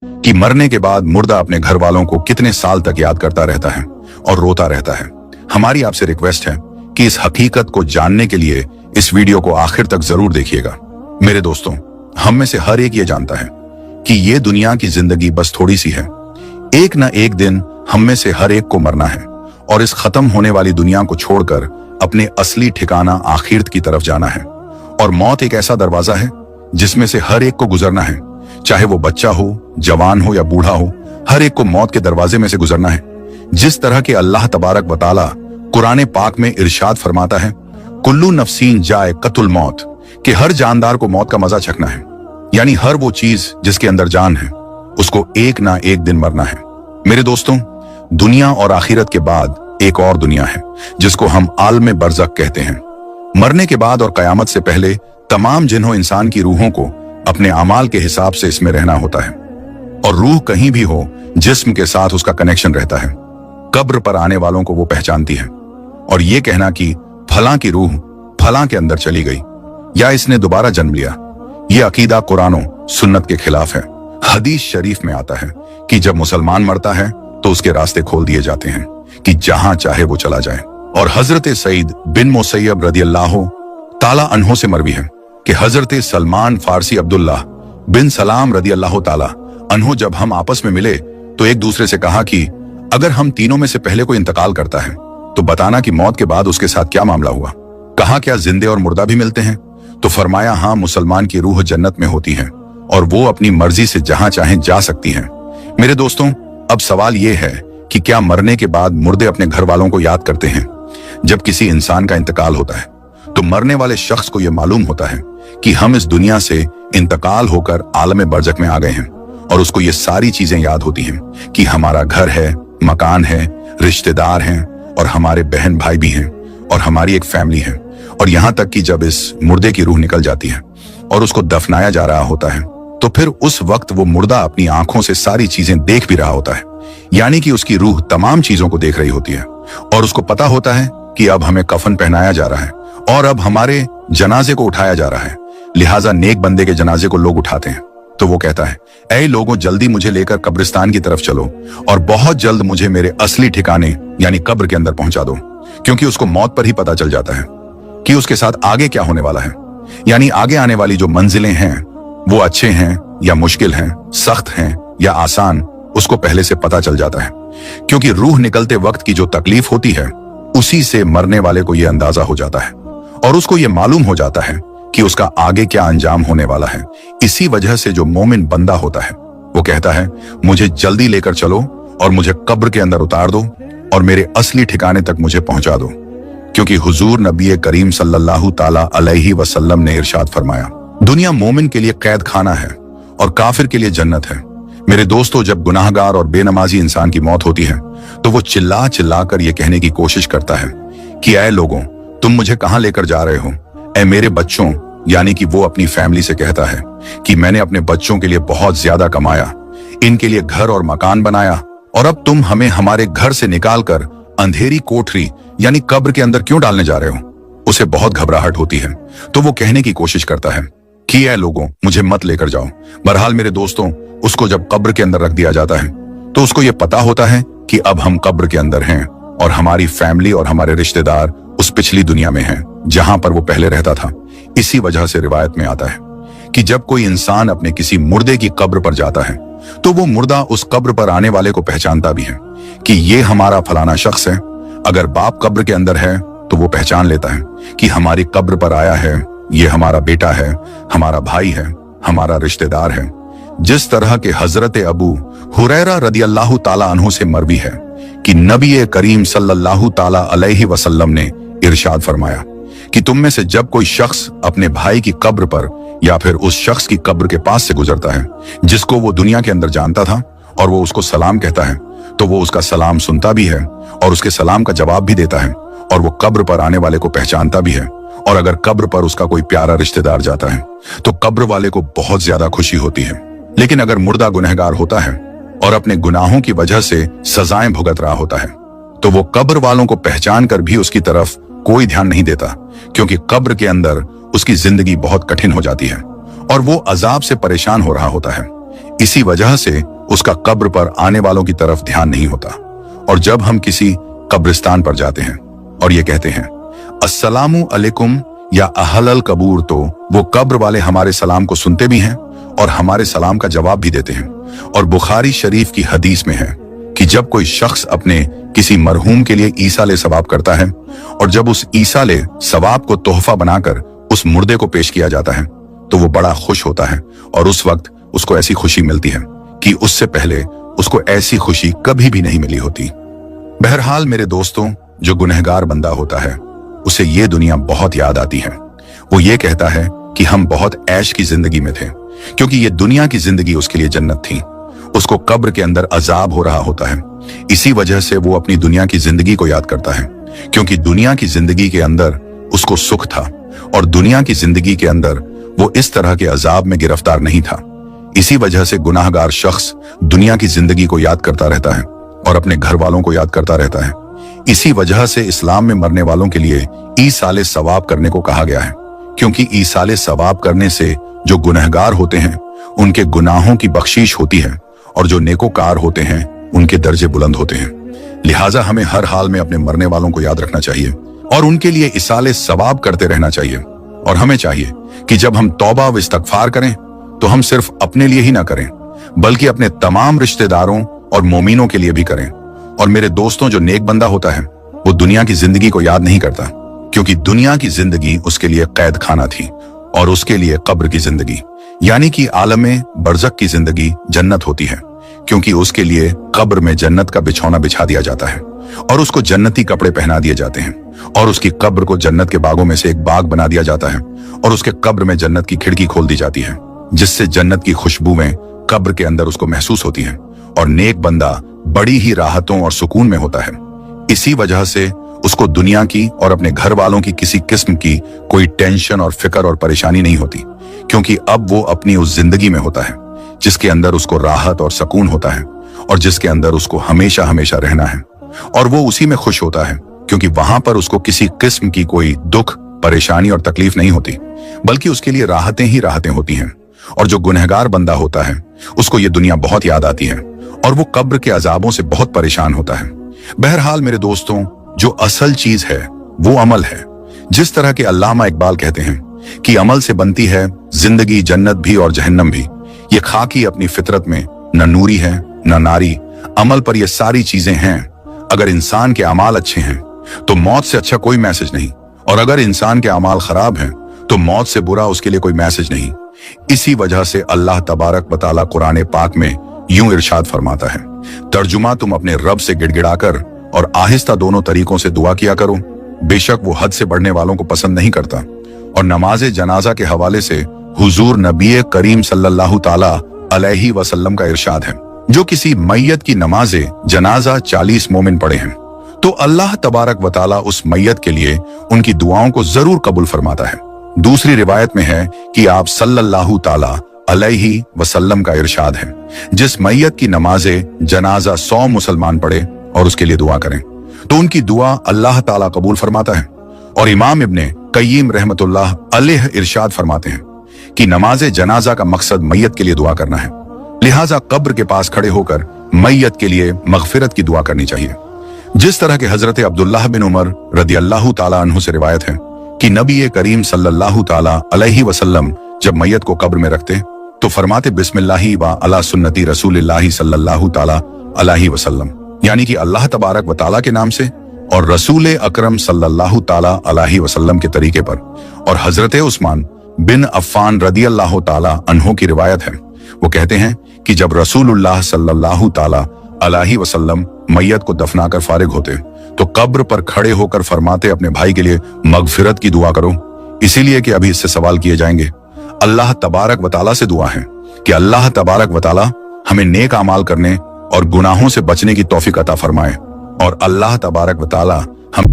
कि मरने के बाद मुर्दा अपने घर वालों को कितने साल तक याद करता रहता है और रोता रहता है। हमारी आपसे रिक्वेस्ट है कि इस हकीकत को जानने के लिए इस वीडियो को आखिर तक जरूर देखिएगा। मेरे दोस्तों, हम में से हर एक ये जानता है कि ये दुनिया की जिंदगी बस थोड़ी सी है। एक न एक दिन हम में से हर एक को मरना है और इस खत्म होने वाली दुनिया को छोड़कर अपने असली ठिकाना आखिरत की तरफ जाना है। और मौत एक ऐसा दरवाजा है जिसमें से हर एक को गुजरना है, चाहे वो बच्चा हो, जवान हो या बूढ़ा हो, हर एक को मौत के दरवाजे में से गुजरना है। जिस तरह के अल्लाह तबारक व तआला कुरान पाक में इरशाद फरमाता है, कुल्लू नफ्सीन जायक़तुल मौत, कि हर जानदार को मौत का मजा चखना है। यानी हर वो चीज जिसके अंदर जान है उसको एक ना एक दिन मरना है। मेरे दोस्तों, दुनिया और आखिरत के बाद एक और दुनिया है जिसको हम आलम बरज़ख कहते हैं। मरने के बाद और कयामत से पहले तमाम जिन्हों इंसान की रूहों को अपने अमाल के हिसाब से इसमें रहना होता है, और रूह कहीं भी हो जिस्म के साथ उसका कनेक्शन रहता है। कब्र पर आने वालों को वो पहचानती है, और ये कहना कि फलां की रूह फलां के अंदर चली गई या इसने दोबारा जन्म लिया, ये अकीदा कुरानो सुन्नत के खिलाफ है। हदीस शरीफ में आता है कि जब मुसलमान मरता है तो उसके रास्ते खोल दिए जाते हैं कि जहां चाहे वो चला जाए। और हजरत सईद बिन मुसैयब रदियल्लाहु ताला अन्हो से मरवी है कि हजरत सलमान फारसी अब्दुल्ला बिन सलाम रदियल्लाहु ताला अन्हो जब हम आपस में मिले तो एक दूसरे से कहा कि अगर हम तीनों में से पहले कोई इंतकाल करता है तो बताना कि मौत के बाद उसके साथ क्या मामला हुआ। कहा क्या जिंदे और मुर्दा भी मिलते हैं? तो फरमाया हाँ, मुसलमान की रूह जन्नत में होती है और वो अपनी मर्जी से जहां चाहे जा सकती है। मेरे दोस्तों, अब सवाल ये है कि क्या मरने के बाद मुर्दे अपने घर वालों को याद करते हैं? जब किसी इंसान का इंतकाल होता है तो मरने वाले शख्स को यह मालूम होता है कि हम इस दुनिया से इंतकाल होकर आलम बरज़ख में आ गए हैं, और उसको ये सारी चीजें याद होती हैं कि हमारा घर है, मकान है, रिश्तेदार हैं, और हमारे बहन भाई भी हैं, और हमारी एक फैमिली है। और यहाँ तक कि जब इस मुर्दे की रूह निकल जाती है और उसको दफनाया जा रहा होता है तो फिर उस वक्त वो मुर्दा अपनी आंखों से सारी चीजें देख भी रहा होता है। यानी कि उसकी रूह तमाम चीजों को देख रही होती है, और उसको पता होता है कि अब हमें कफन पहनाया जा रहा है और अब हमारे जनाजे को उठाया जा रहा है। लिहाजा नेक बंदे के जनाजे को लोग उठाते हैं तो वो कहता है, ऐ लोगों, जल्दी मुझे लेकर कब्रिस्तान की तरफ चलो और बहुत जल्द मुझे मेरे असली ठिकाने यानी कब्र के अंदर पहुंचा दो। क्योंकि उसको मौत पर ही पता चल जाता है कि उसके साथ आगे क्या होने वाला है। यानी आगे आने वाली जो मंजिलें हैं वो अच्छे हैं या मुश्किल हैं, सख्त हैं या आसान, उसको पहले से पता चल जाता है। क्योंकि रूह निकलते वक्त की जो तकलीफ होती है उसी से मरने वाले को यह अंदाजा हो जाता है, और उसको यह मालूम हो जाता है कि उसका आगे क्या अंजाम होने वाला है। इसी वजह से जो मोमिन बंदा होता है वो कहता है, मुझे जल्दी लेकर चलो और मुझे कब्र के अंदर उतार दो और मेरे असली ठिकाने तक मुझे पहुंचा दो। क्योंकि हुजूर नबी करीम सल्लल्लाहु ताला अलैहि वसल्लम ने इरशाद फरमाया, दुनिया मोमिन के लिए कैद खाना है और काफिर के लिए जन्नत है। मेरे दोस्तों, जब गुनाहगार और बेनमाजी इंसान की मौत होती है तो वो चिल्ला चिल्ला कर ये कहने की कोशिश करता है कि ऐ लोगों, तुम मुझे कहां लेकर जा रहे हो? ऐ मेरे बच्चों, यानी कि वो अपनी फैमिली से कहता है कि मैंने अपने बच्चों के लिए बहुत ज्यादा कमाया, इनके लिए घर और मकान बनाया, और अब तुम हमें हमारे घर से निकालकर अंधेरी कोठरी यानी कब्र के अंदर क्यों डालने जा रहे हो? उसे बहुत घबराहट होती है तो वो कहने की कोशिश करता है कि ऐ लोगों, मुझे मत लेकर जाओ। बहरहाल मेरे दोस्तों, उसको जब कब्र के अंदर रख दिया जाता है तो उसको ये पता होता है कि अब हम कब्र के अंदर हैं और हमारी फैमिली और हमारे रिश्तेदार उस पिछली दुनिया में हैं जहां पर वो पहले रहता था। इसी वजह से रिवायत में आता है कि जब कोई इंसान अपने किसी मुर्दे की कब्र पर जाता है तो वो मुर्दा उस कब्र पर आने वाले को पहचानता भी है कि ये हमारा फलाना शख्स है। अगर बाप कब्र के अंदर है तो वो पहचान लेता है कि हमारी कब्र पर आया है, ये हमारा बेटा है, हमारा भाई है, हमारा रिश्तेदार है। जिस तरह के हजरत अबू हुरैरा रदियल्लाहु ताला अन्हु से मरवी है कि नबी करीम सल्लल्लाहु ताला अलैहि वसल्लम ने इरशाद फरमाया कि तुम में से जब कोई शख्स अपने भाई की कब्र पर या फिर उस शख्स की कब्र के पास से गुजरता है जिसको वो दुनिया के अंदर जानता था, और वो उसको सलाम कहता है, तो वो उसका सलाम सुनता भी है और उसके सलाम का जवाब भी देता है, और वो कब्र पर आने वाले को पहचानता भी है। और अगर कब्र पर उसका कोई प्यारा रिश्तेदार जाता है तो कब्र वाले को बहुत ज्यादा खुशी होती है। लेकिन अगर मुर्दा गुनहगार होता है और अपने गुनाहों की वजह से सजाएं भुगत रहा होता है तो वो कब्र वालों को पहचान कर भी उसकी तरफ कोई ध्यान नहीं देता, क्योंकि कब्र के अंदर उसकी जिंदगी बहुत कठिन हो जाती है और वो अजाब से परेशान हो रहा होता है। इसी वजह से उसका कब्र पर आने वालों की तरफ ध्यान नहीं होता। और जब हम किसी कब्रिस्तान पर जाते हैं और ये कहते हैं अस्सलामु अलैकुम या अहलल कबूर, तो वो कब्र वाले हमारे सलाम को सुनते भी हैं और हमारे सलाम का जवाब भी देते हैं। और बुखारी शरीफ की हदीस में है कि जब कोई शख्स अपने किसी मरहूम के लिए ईसाले सवाब करता है और जब उस ईसाले सवाब को तोहफा बनाकर उस मुर्दे को पेश किया जाता है तो वो बड़ा खुश होता है और उस वक्त उसको ऐसी खुशी मिलती है कि उससे पहले उसको ऐसी खुशी कभी भी नहीं मिली होती। बहरहाल मेरे दोस्तों, जो गुनहगार बंदा होता है उसे ये दुनिया बहुत याद आती है। वो ये कहता है कि हम बहुत ऐश की जिंदगी में थे, क्योंकि ये दुनिया की जिंदगी उसके लिए जन्नत थी। उसको कब्र के अंदर अजाब हो रहा होता है, इसी वजह से वो अपनी दुनिया की जिंदगी को याद करता है, क्योंकि दुनिया की जिंदगी के अंदर उसको सुख था और दुनिया की जिंदगी के अंदर वो इस तरह के अजाब में गिरफ्तार नहीं था। इसी वजह से गुनाहगार शख्स दुनिया की जिंदगी को याद करता रहता है और अपने घर वालों को याद करता रहता है। इसी वजह से इस्लाम में मरने वालों के लिए ईसाले सवाब करने को कहा गया है, क्योंकि ईसाले सवाब करने से जो गुनहगार होते हैं उनके गुनाहों की बख्शीश होती है और जो नेकोकार होते हैं उनके दर्जे बुलंद होते हैं। लिहाजा हमें हर हाल में अपने मरने वालों को याद रखना चाहिए और उनके लिए ईसाले सवाब करते रहना चाहिए। और हमें चाहिए कि जब हम तौबा व इस्तगफार करें तो हम सिर्फ अपने लिए ही ना करें, बल्कि अपने तमाम रिश्तेदारों और मोमिनों के लिए भी करें। और मेरे दोस्तों, जो नेक बंदा होता है वो दुनिया की जिंदगी को याद नहीं करता, क्योंकि दुनिया की जिंदगी उसके लिए कैद खाना थी और उसके लिए कब्र की जिंदगी यानी कि आलमे बरज़ख की जिंदगी जन्नत होती है, क्योंकि उसके लिए कब्र में जन्नत का बिछौना बिछा दिया जाता है और उसको जन्नती कपड़े पहना दिए जाते हैं और उसकी कब्र को जन्नत के बागों में से एक बाग बना दिया जाता है और उसके कब्र में जन्नत की खिड़की खोल दी जाती है, जिससे जन्नत की खुशबुएं कब्र के अंदर उसको महसूस होती हैं और नेक बंदा बड़ी ही राहतों और सुकून में होता है। इसी वजह से उसको दुनिया की और अपने घर वालों की किसी किस्म की कोई टेंशन और फिक्र और परेशानी नहीं होती, क्योंकि अब वो अपनी उस जिंदगी में होता है जिसके अंदर उसको राहत और सुकून होता है और जिसके अंदर उसको हमेशा हमेशा रहना है। और वो उसी में खुश होता है, क्योंकि वहां पर उसको किसी किस्म की कोई दुख, परेशानी और तकलीफ नहीं होती, बल्कि उसके लिए राहतें ही राहतें होती हैं। और जो गुनहगार बंदा होता है उसको ये दुनिया बहुत याद आती है और वो कब्र के अजाबों से बहुत परेशान होता है। बहरहाल मेरे दोस्तों, जो असल चीज है वो अमल है। जिस तरह के अल्लामा इकबाल कहते हैं कि अमल से बनती है जिंदगी, जन्नत भी और जहन्नम भी। ये खाकी अपनी फितरत में न नूरी है न नारी, अमल पर ये सारी चीजें हैं। अगर इंसान के अमाल अच्छे हैं तो मौत से अच्छा कोई मैसेज नहीं, और अगर इंसान के अमाल खराब हैं तो मौत से बुरा उसके लिए कोई मैसेज नहीं। इसी वजह से अल्लाह तबारक व तआला कुरान पाक में यूं इरशाद फरमाता है, तर्जुमा तुम अपने रब से गिड़गिड़ाकर और आहिस्ता दोनों तरीकों से दुआ किया करो, बेशक वो हद से बढ़ने वालों को पसंद नहीं करता। और नमाज जनाजा के हवाले से हुजूर नबी करीम सल्लल्लाहु ताला अलैहि वसल्लम का इरशाद है, जो किसी मैयत की नमाज जनाजा 40 मोमिन पढ़े हैं तो अल्लाह तबारक व तआला उस मैयत के लिए उनकी दुआओं को जरूर कबूल फरमाता है। दूसरी रिवायत में है कि आप सल्लल्लाहु ताला अलैहि वसल्लम का इरशाद है, जिस मैयत की नमाजे जनाजा 100 मुसलमान पढ़े और उसके लिए दुआ करें तो उनकी दुआ अल्लाह ताला कबूल फरमाता है। और इमाम इब्ने कय्यिम रहमतुल्लाह अलैह इरशाद फरमाते हैं कि नमाज जनाजा का मकसद मैयत के लिए दुआ करना है, लिहाजा कब्र के पास खड़े होकर मैयत के लिए मगफिरत की दुआ करनी चाहिए। जिस तरह के हजरत अब्दुल्लाह बिन उमर रदियल्लाहु ताला अन्हु से रिवायत है कि नबी करीम सल्लल्लाहु ताला अलैहि वसल्लम जब मैयत को कब्र में रखते तो फरमाते बिस्मिल्लाहि व अला सुन्नती रसूलिल्लाहि सल्लल्लाहु ताला अलैहि वसल्लम, यानी कि अल्लाह तबारक व ताला के नाम से और रसूल अकरम सल्लल्लाहु ताला अलैहि वसल्लम के तरीके पर। और हजरत उस्मान बिन अफ़्फ़ान रदियल्लाहु ताला अन्हु की रिवायत है, वो कहते हैं कि जब रसूलुल्लाह सल्लल्लाहु ताला अलैहि वसल्लम मैयत को दफनाकर फारिग होते तो कब्र पर खड़े होकर फरमाते अपने भाई के लिए मगफिरत की दुआ करो, इसीलिए कि अभी इससे सवाल किए जाएंगे। अल्लाह तबारक व तआला से दुआ है कि अल्लाह तबारक व तआला हमें नेक अमाल करने और गुनाहों से बचने की तौफीक अता फरमाए और अल्लाह तबारक व तआला हम